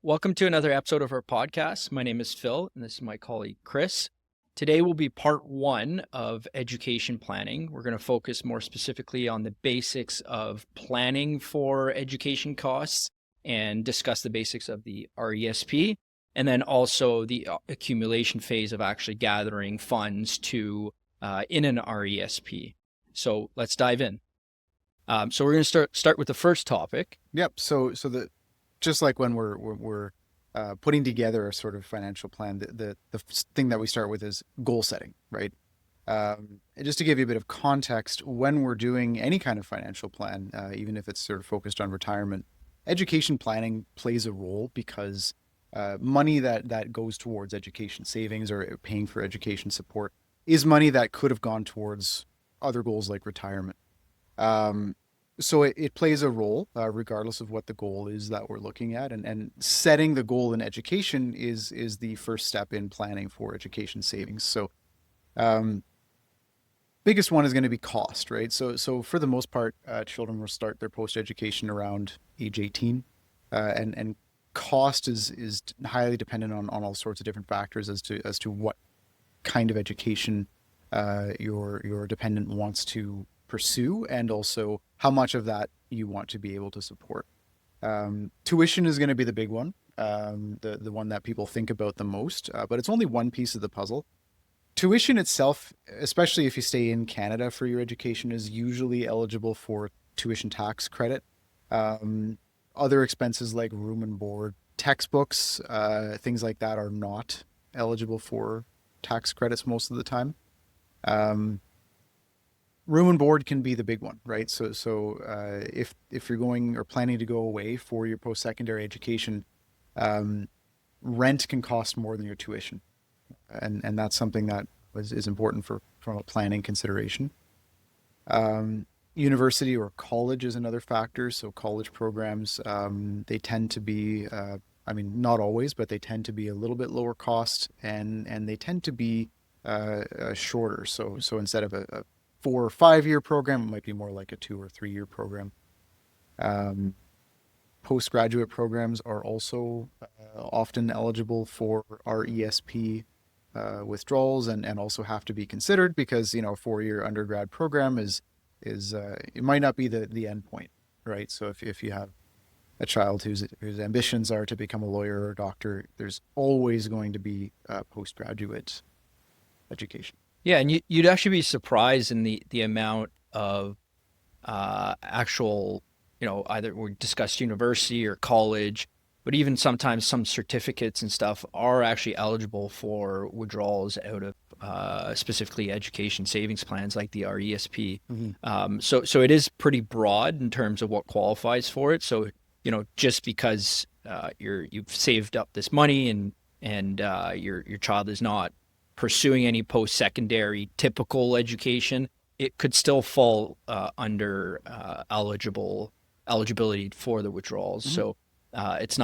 Welcome to another episode of our podcast. My name is Phil, and this is my colleague Chris. Today will be part one of education planning. We're going to focus more specifically on the basics of planning for education costs and discuss the basics of the RESP, and then also the accumulation phase of actually gathering funds to in an RESP. So let's dive in. So we're going to start with the first topic. Yep. So just like when we're putting together a sort of financial plan, the thing that we start with is goal setting, right? Just to give you a bit of context, when we're doing any kind of financial plan, even if it's sort of focused on retirement, education planning plays a role because money that goes towards education savings or paying for education support is money that could have gone towards other goals like retirement. So it plays a role, regardless of what the goal is that we're looking at, and setting the goal in education is the first step in planning for education savings. So, biggest one is going to be cost, right? So for the most part, children will start their post-education around age 18, and cost is highly dependent on all sorts of different factors as to what kind of education your dependent wants to pursue, and also how much of that you want to be able to support. Tuition is going to be the big one, the one that people think about the most, but it's only one piece of the puzzle. Tuition itself, especially if you stay in Canada for your education, is usually eligible for tuition tax credit. Other expenses like room and board, textbooks, things like that are not eligible for tax credits most of the time. Room and board can be the big one, right? So if you're going or planning to go away for your post-secondary education, rent can cost more than your tuition, and that's something that is important from a planning consideration. University or college is another factor. So college programs, they tend to be, not always, but they tend to be a little bit lower cost, and they tend to be shorter. So instead of a 4 or 5 year program, it might be more like a 2 or 3 year program. Postgraduate programs are also often eligible for RESP withdrawals, and also have to be considered because a 4-year undergrad program is it might not be the end point, right? So if you have a child whose ambitions are to become a lawyer or a doctor, there's always going to be postgraduate education. Yeah, and you'd actually be surprised in the amount of actual, either we discussed university or college, but even sometimes some certificates and stuff are actually eligible for withdrawals out of specifically education savings plans like the RESP. Mm-hmm. So it is pretty broad in terms of what qualifies for it. So just because you've saved up this money and your child is not pursuing any post-secondary typical education, it could still fall under eligibility for the withdrawals. Mm-hmm. So it's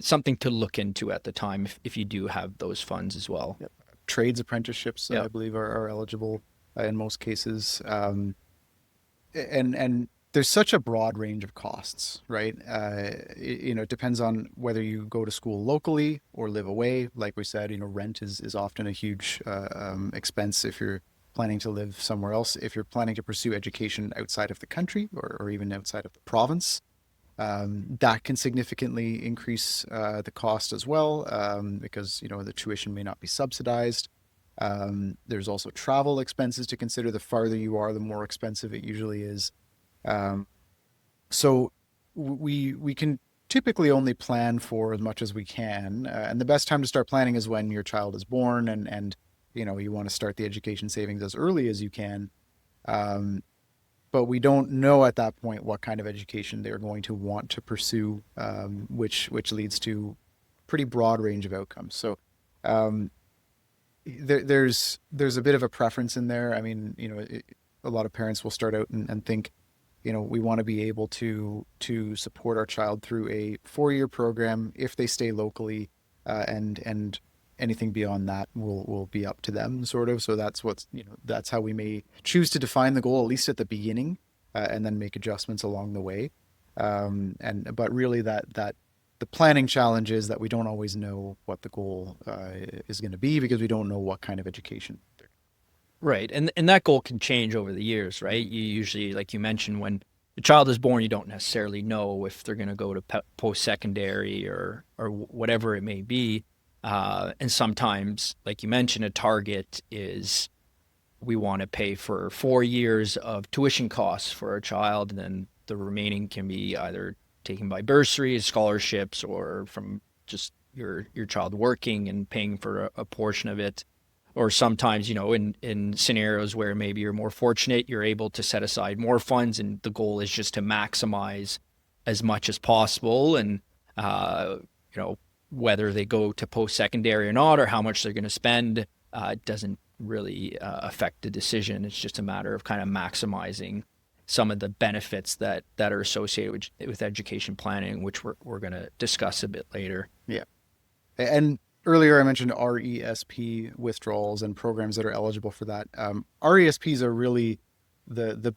something to look into at the time if you do have those funds as well. Yep. Trades apprenticeships, yep, I believe, are eligible in most cases, and there's such a broad range of costs, right? It depends on whether you go to school locally or live away. Like we said, rent is often a huge expense if you're planning to live somewhere else. If you're planning to pursue education outside of the country or even outside of the province, that can significantly increase the cost as well, because the tuition may not be subsidized. There's also travel expenses to consider. The farther you are, the more expensive it usually is. So we can typically only plan for as much as we can, and the best time to start planning is when your child is born, and you want to start the education savings as early as you can. But we don't know at that point what kind of education they're going to want to pursue, which leads to a pretty broad range of outcomes. So there's a bit of a preference in there. A lot of parents will start out and think, we want to be able to support our child through a 4-year program if they stay locally, and anything beyond that will be up to them, sort of. So that's how we may choose to define the goal, at least at the beginning, and then make adjustments along the way. But really that the planning challenge is that we don't always know what the goal is going to be because we don't know what kind of education. Right. And that goal can change over the years, right? You usually, like you mentioned, when the child is born, you don't necessarily know if they're going to go to post-secondary or whatever it may be. And sometimes, like you mentioned, a target is we want to pay for 4 years of tuition costs for a child, and then the remaining can be either taken by bursaries, scholarships, or from just your child working and paying for a portion of it. Or sometimes, in scenarios where maybe you're more fortunate, you're able to set aside more funds, and the goal is just to maximize as much as possible. And uh, whether they go to post-secondary or not, or how much they're going to spend, doesn't really affect the decision. It's just a matter of kind of maximizing some of the benefits that are associated with education planning, which we're going to discuss a bit later. Yeah. And earlier I mentioned RESP withdrawals and programs that are eligible for that. RESPs are really the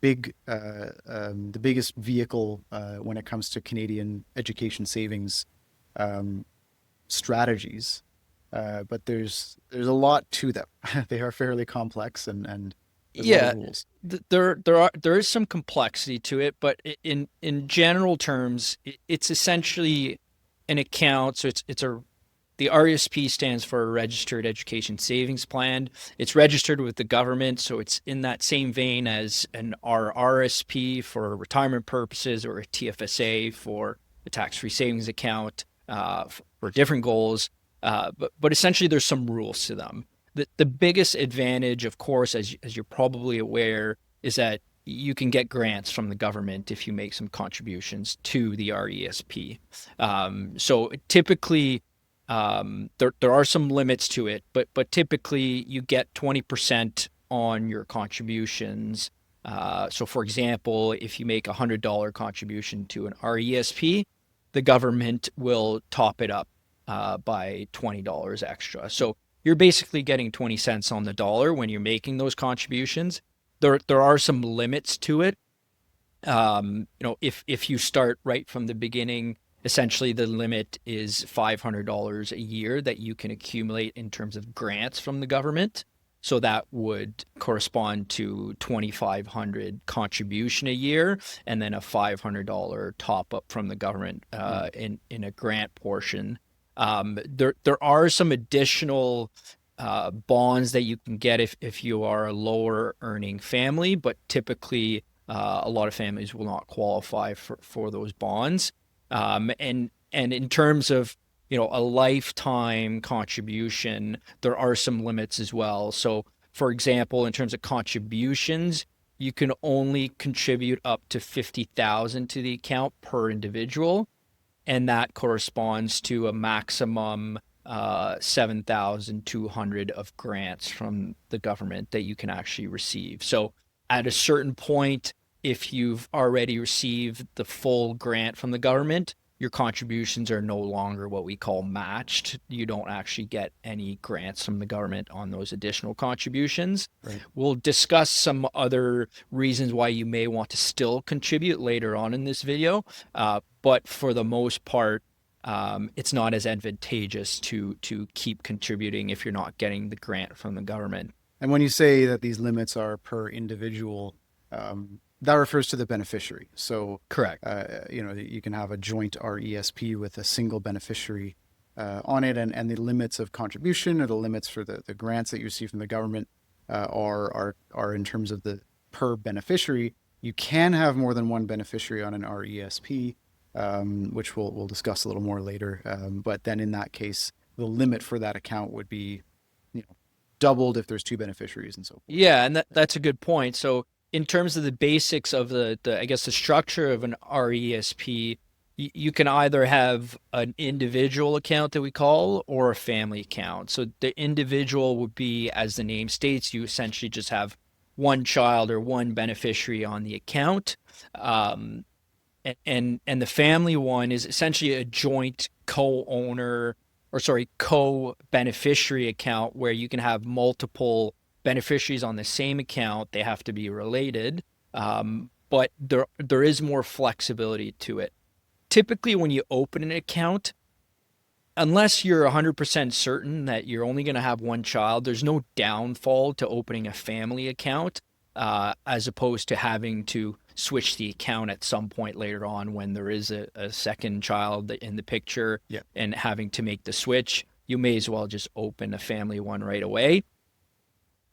biggest vehicle when it comes to Canadian education savings strategies. But there's a lot to them. They are fairly complex and there's a lot Yeah, of rules. there is some complexity to it, but in general terms, it's essentially an account. So the RESP stands for a Registered Education Savings Plan. It's registered with the government, so it's in that same vein as an RRSP for retirement purposes, or a TFSA for a tax-free savings account for different goals. But essentially, there's some rules to them. The biggest advantage, of course, as you're probably aware, is that you can get grants from the government if you make some contributions to the RESP. So typically, there are some limits to it, but typically you get 20% on your contributions. So, for example, if you make $100 contribution to an RESP, the government will top it up by $20 extra. So you're basically getting 20 cents on the dollar when you're making those contributions. There are some limits to it. If you start right from the beginning, essentially the limit is $500 a year that you can accumulate in terms of grants from the government. So that would correspond to 2,500 contribution a year, and then a $500 top up from the government in a grant portion. There are some additional bonds that you can get if you are a lower earning family, but typically a lot of families will not qualify for those bonds. And in terms of a lifetime contribution, there are some limits as well. So, for example, in terms of contributions, you can only contribute up to 50,000 to the account per individual, and that corresponds to a maximum 7,200 of grants from the government that you can actually receive. So at a certain point, if you've already received the full grant from the government, your contributions are no longer what we call matched. You don't actually get any grants from the government on those additional contributions. Right. We'll discuss some other reasons why you may want to still contribute later on in this video. But for the most part, it's not as advantageous to keep contributing if you're not getting the grant from the government. And when you say that these limits are per individual, that refers to the beneficiary. So, Correct. You can have a joint RESP with a single beneficiary on it, and the limits of contribution or the limits for the grants that you receive from the government are in terms of the per beneficiary. You can have more than one beneficiary on an RESP, which we'll discuss a little more later. But then in that case, the limit for that account would be, doubled if there's two beneficiaries and so forth. Yeah, and that's a good point. So in terms of the basics of the I guess the structure of an RESP, you can either have an individual account that we call, or a family account. So the individual would be, as the name states, you essentially just have one child or one beneficiary on the account. And the family one is essentially a joint co-beneficiary account where you can have multiple beneficiaries on the same account. They have to be related, but there is more flexibility to it. typically when you open an account, unless you're 100% certain that you're only going to have one child, there's no downfall to opening a family account, as opposed to having to switch the account at some point later on when there is a second child in the picture, Yeah. and having to make the switch. You may as well just open a family one right away.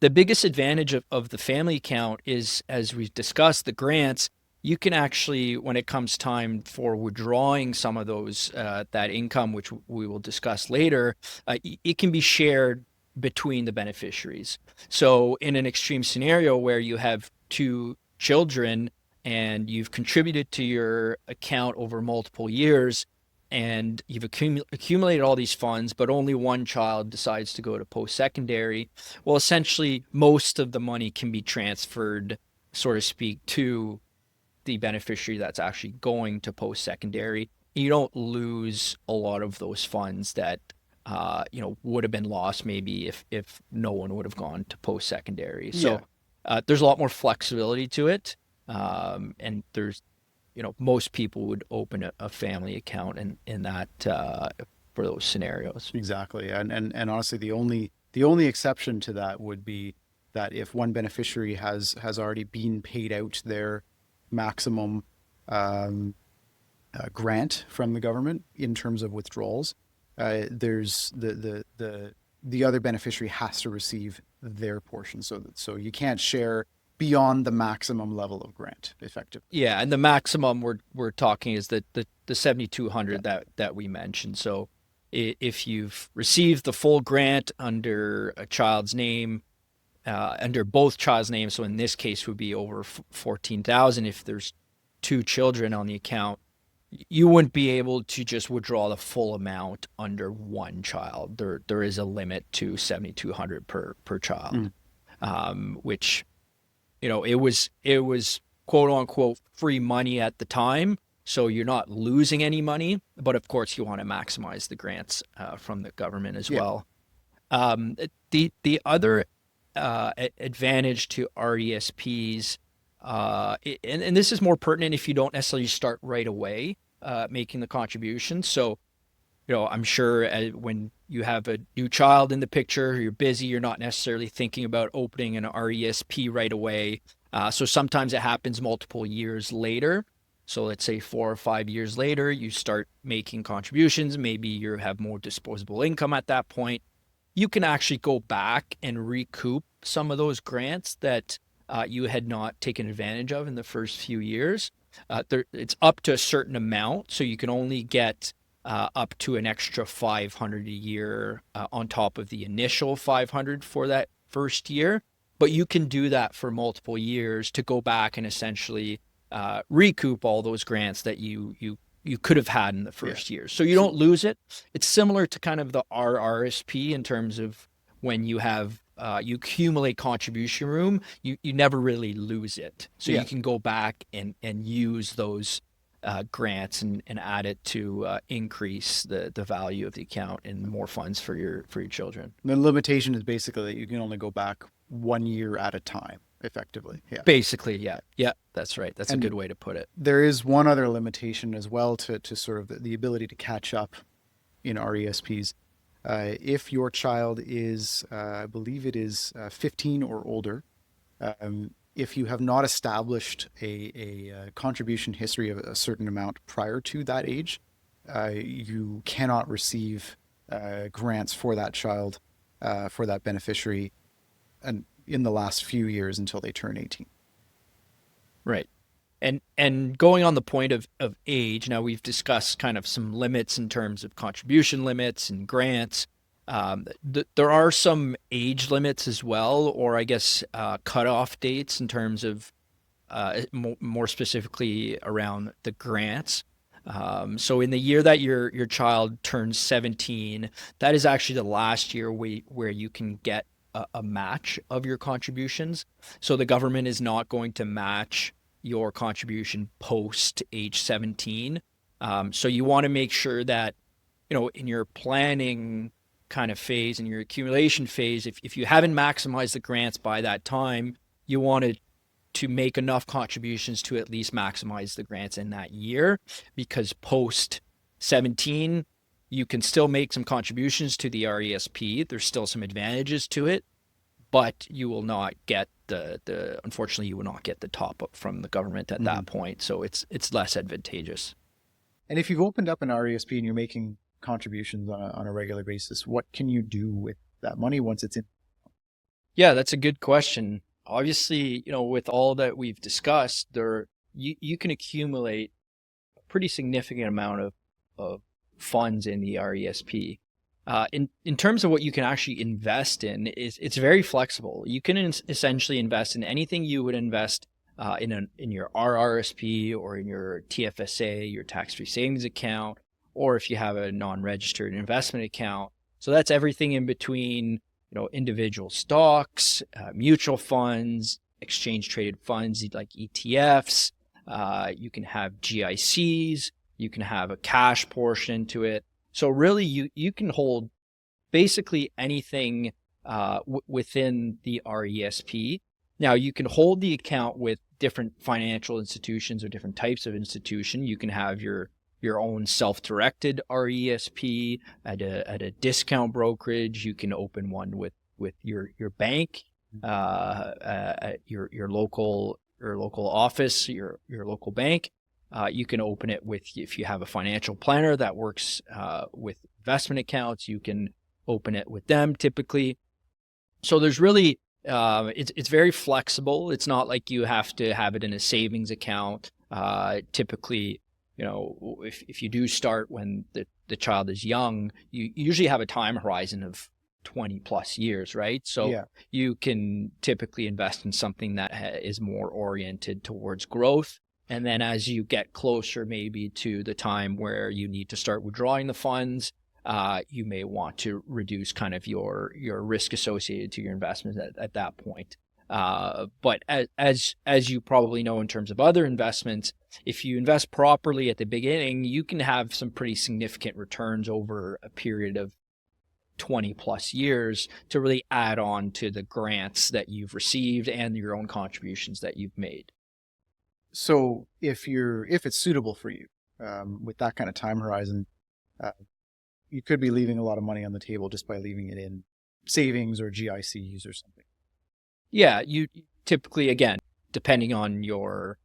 The biggest advantage of the family account is, as we've discussed, the grants. You can actually, when it comes time for withdrawing some of those, that income, which we will discuss later, it can be shared between the beneficiaries. So in an extreme scenario where you have two children and you've contributed to your account over multiple years, and you've accumulated all these funds, but only one child decides to go to post-secondary, well, essentially, most of the money can be transferred, so to speak, to the beneficiary that's actually going to post-secondary. You don't lose a lot of those funds that would have been lost maybe if no one would have gone to post-secondary. So there's a lot more flexibility to it, and there's most people would open a family account in that for those scenarios. Exactly. And honestly, the only exception to that would be that if one beneficiary has already been paid out their maximum grant from the government in terms of withdrawals, there's the other beneficiary has to receive their portion. So you can't share beyond the maximum level of grant, effectively. Yeah, and the maximum we're talking is the 7,200 that we mentioned. So if you've received the full grant under a child's name, under both child's names, so in this case would be over 14,000. If there's two children on the account, you wouldn't be able to just withdraw the full amount under one child. There is a limit to 7,200 per child, which it was quote unquote free money at the time, so you're not losing any money. But of course, you want to maximize the grants from the government as well. The other advantage to RESPs, and this is more pertinent if you don't necessarily start right away making the contribution. So, I'm sure when you have a new child in the picture, you're busy, you're not necessarily thinking about opening an RESP right away. So sometimes it happens multiple years later. So let's say 4 or 5 years later, you start making contributions. Maybe you have more disposable income at that point. You can actually go back and recoup some of those grants that you had not taken advantage of in the first few years. It's up to a certain amount, so you can only get up to an extra 500 a year on top of the initial 500 for that first year. But you can do that for multiple years to go back and essentially recoup all those grants that you could have had in the first year. So you don't lose it. It's similar to kind of the RRSP in terms of when you have you accumulate contribution room, you never really lose it. So you can go back and use those grants and add it to increase the value of the account and more funds for your children. The limitation is basically that you can only go back 1 year at a time, effectively. Yeah. Basically, yeah, that's right. That's a good way to put it. There is one other limitation as well to sort of the ability to catch up in RESPs. If your child is, I believe it is 15 or older, if you have not established a contribution history of a certain amount prior to that age, you cannot receive grants for that child, for that beneficiary, and in the last few years until they turn 18. Right. And going on the point of age, now we've discussed kind of some limits in terms of contribution limits and grants. There are some age limits as well, or I guess cutoff dates in terms of more specifically around the grants. So in the year that your child turns 17, that is actually the last year where you can get a match of your contributions. So the government is not going to match your contribution post age 17. So you want to make sure that, in your planning kind of phase and your accumulation phase, if you haven't maximized the grants by that time, you want to to make enough contributions to at least maximize the grants in that year, because post 17, you can still make some contributions to the RESP. There's still some advantages to it, but you will not get unfortunately, you will not get the top up from the government at that point. So it's less advantageous. And if you've opened up an RESP and you're making contributions on a regular basis, what can you do with that money once it's in? Yeah, that's a good question. Obviously, with all that we've discussed, you can accumulate a pretty significant amount of funds in the RESP. In terms of what you can actually invest in, it's very flexible. You can essentially invest in anything you would invest in your RRSP or in your TFSA, your tax-free savings account, or if you have a non-registered investment account. So that's everything in between, individual stocks, mutual funds, exchange-traded funds like ETFs. You can have GICs. You can have a cash portion to it. So really, you can hold basically anything within the RESP. Now, you can hold the account with different financial institutions or different types of institution. You can have your own self-directed RESP at a discount brokerage. You can open one with your bank, at your local office, your local bank. You can open it if you have a financial planner that works with investment accounts, you can open it with them typically. So there's really, it's very flexible. It's not like you have to have it in a savings account. Typically, if you do start when the child is young, you usually have a time horizon of 20 plus years, right? So you can typically invest in something that is more oriented towards growth. And then as you get closer maybe to the time where you need to start withdrawing the funds, you may want to reduce kind of your risk associated to your investments at that point. But as you probably know, in terms of other investments, if you invest properly at the beginning, you can have some pretty significant returns over a period of 20 plus years to really add on to the grants that you've received and your own contributions that you've made. So if it's suitable for you, with that kind of time horizon, you could be leaving a lot of money on the table just by leaving it in savings or GICs or something. Yeah, you typically, again, depending on your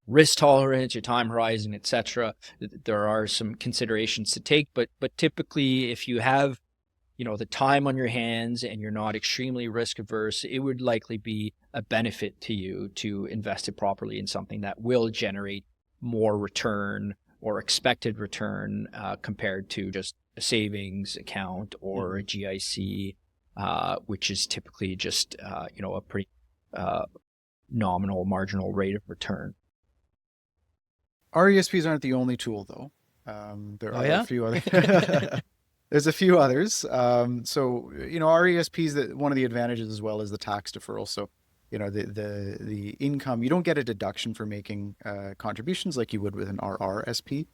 risk tolerance, your time horizon, etc., there are some considerations to take. But typically, if you have the time on your hands and you're not extremely risk averse, it would likely be a benefit to you to invest it properly in something that will generate more return or expected return compared to just a savings account or a GIC, which is typically just a pretty nominal marginal rate of return. RESPs aren't the only tool, though. There are a few other. There's a few others. So RESPs, that one of the advantages as well is the tax deferral. So the income, you don't get a deduction for making contributions like you would with an RRSP.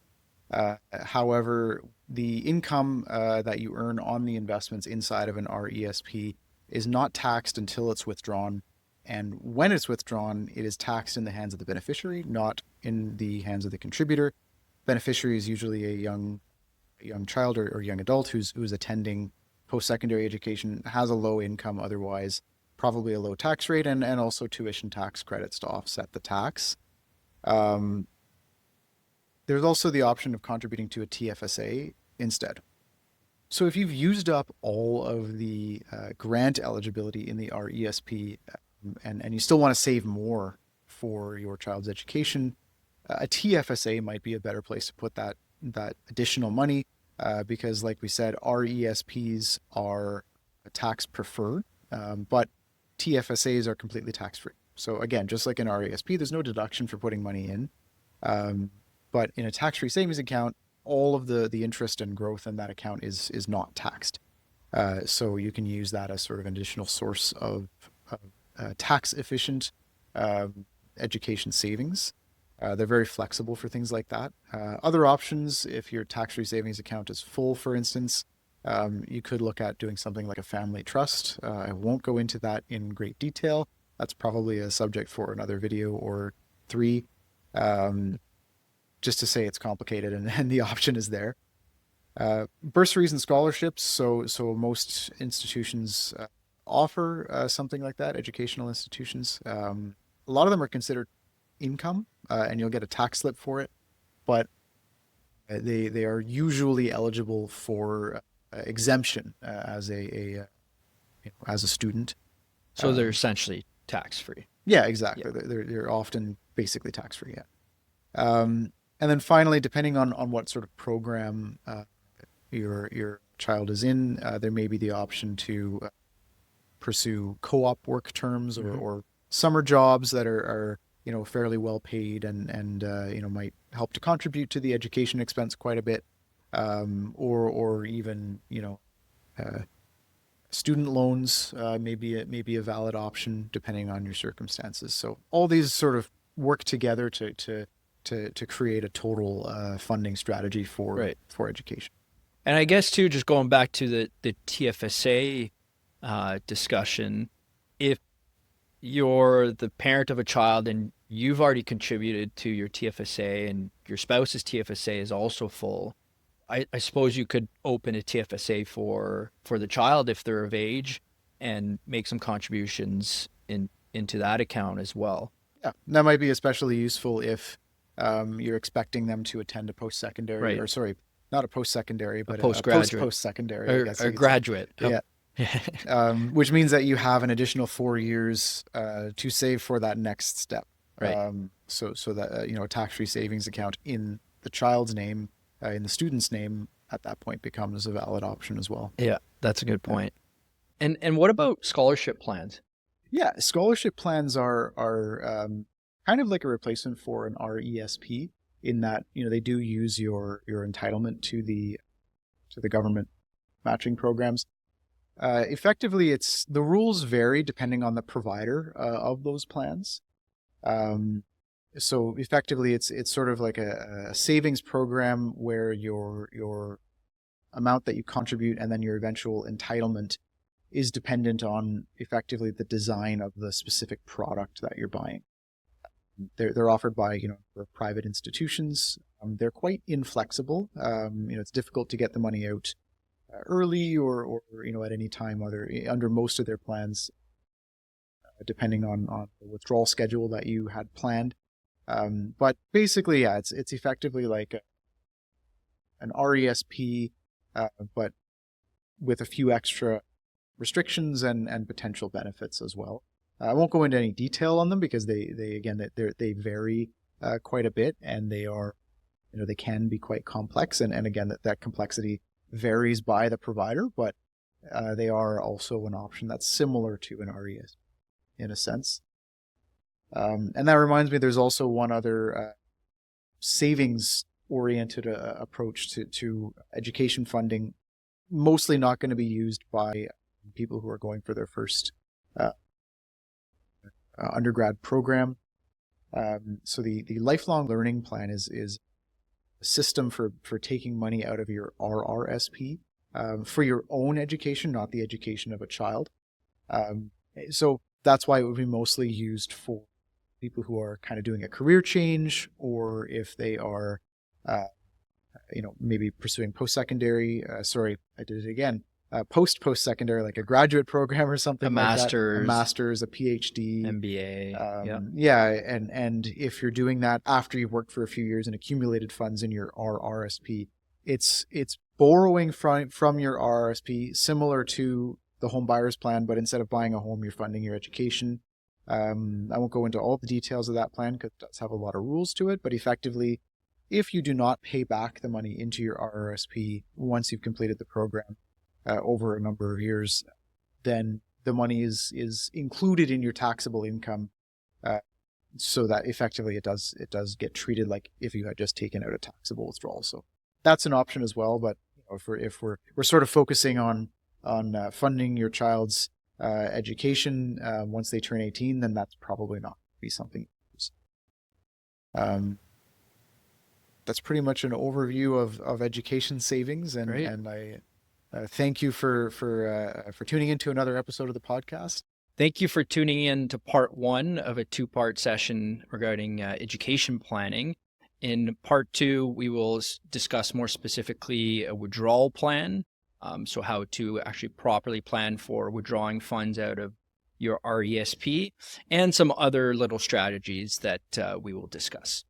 However, the income that you earn on the investments inside of an RESP is not taxed until it's withdrawn. And when it's withdrawn, it is taxed in the hands of the beneficiary, not in the hands of the contributor. Beneficiary is usually a young child or young adult who's attending post-secondary education, has a low income otherwise, probably a low tax rate, and also tuition tax credits to offset the tax. There's also the option of contributing to a TFSA instead. So if you've used up all of the grant eligibility in the RESP and you still want to save more for your child's education, a TFSA might be a better place to put that additional money because, like we said, RESPs are tax preferred, but TFSAs are completely tax free. So again, just like an RESP, there's no deduction for putting money in. But in a tax-free savings account, all of the interest and growth in that account is not taxed. So you can use that as sort of an additional source of tax-efficient education savings. They're very flexible for things like that. Other options, if your tax-free savings account is full, for instance, you could look at doing something like a family trust. I won't go into that in great detail, That's probably a subject for another video or three. Just to say it's complicated and the option is there. Bursaries and scholarships. So most institutions offer something like that. Educational institutions. A lot of them are considered income, and you'll get a tax slip for it, but they are usually eligible for exemption as a student. So they're essentially tax free. Yeah, exactly. Yeah. They're often basically tax free. Yeah. And then finally, depending on what sort of program your child is in, there may be the option to pursue co-op work terms or summer jobs that are fairly well paid and might help to contribute to the education expense quite a bit, or even student loans may be a valid option depending on your circumstances. So all these sort of work together to create a total funding strategy for education. And I guess too, just going back to the TFSA discussion, if you're the parent of a child and you've already contributed to your TFSA and your spouse's TFSA is also full, I suppose you could open a TFSA for the child if they're of age and make some contributions into that account as well. Yeah, that might be especially useful if you're expecting them to attend a post-secondary, or sorry, not a post-secondary, but a post-secondary, or graduate. Yeah. Which means that you have an additional 4 years to save for that next step. Right. So that a tax-free savings account in the child's name, in the student's name, at that point becomes a valid option as well. Yeah, that's a good point. And what about scholarship plans? Yeah, scholarship plans are kind of like a replacement for an RESP in that they do use your entitlement to the government matching programs. Effectively, the rules vary depending on the provider of those plans. So effectively, it's sort of like a savings program where your amount that you contribute and then your eventual entitlement is dependent on effectively the design of the specific product that you're buying. They're offered by private institutions. They're quite inflexible. It's difficult to get the money out early or at any time under most of their plans, depending on the withdrawal schedule that you had planned. But basically, yeah, it's effectively like an RESP, but with a few extra restrictions and potential benefits as well. I won't go into any detail on them because they vary quite a bit, and they are they can be quite complex, and again that complexity varies by the provider, but they are also an option that's similar to an RESP in a sense. And that reminds me, there's also one other savings-oriented approach to education funding, mostly not going to be used by people who are going for their first undergrad program. So the lifelong learning plan is a system for taking money out of your RRSP for your own education, not the education of a child. So that's why it would be mostly used for people who are kind of doing a career change, or if they are, maybe pursuing post-secondary. Sorry, I did it again. Post-secondary, like a graduate program or something, a master's, a PhD, MBA. Yeah, and if you're doing that after you've worked for a few years and accumulated funds in your RRSP, it's borrowing from your RRSP, similar to the home buyer's plan, but instead of buying a home, you're funding your education. I won't go into all the details of that plan because it does have a lot of rules to it, but effectively, if you do not pay back the money into your RRSP once you've completed the program over a number of years, then the money is included in your taxable income, so that effectively it does get treated like if you had just taken out a taxable withdrawal. So that's an option as well. But if we're sort of focusing on funding your child's education once they turn 18, then that's probably not be something. That's pretty much an overview of education savings, and I thank you for tuning into another episode of the podcast. Thank you for tuning in to part one of a two-part session regarding education planning. In part two, we will discuss more specifically a withdrawal plan. So how to actually properly plan for withdrawing funds out of your RESP and some other little strategies that we will discuss.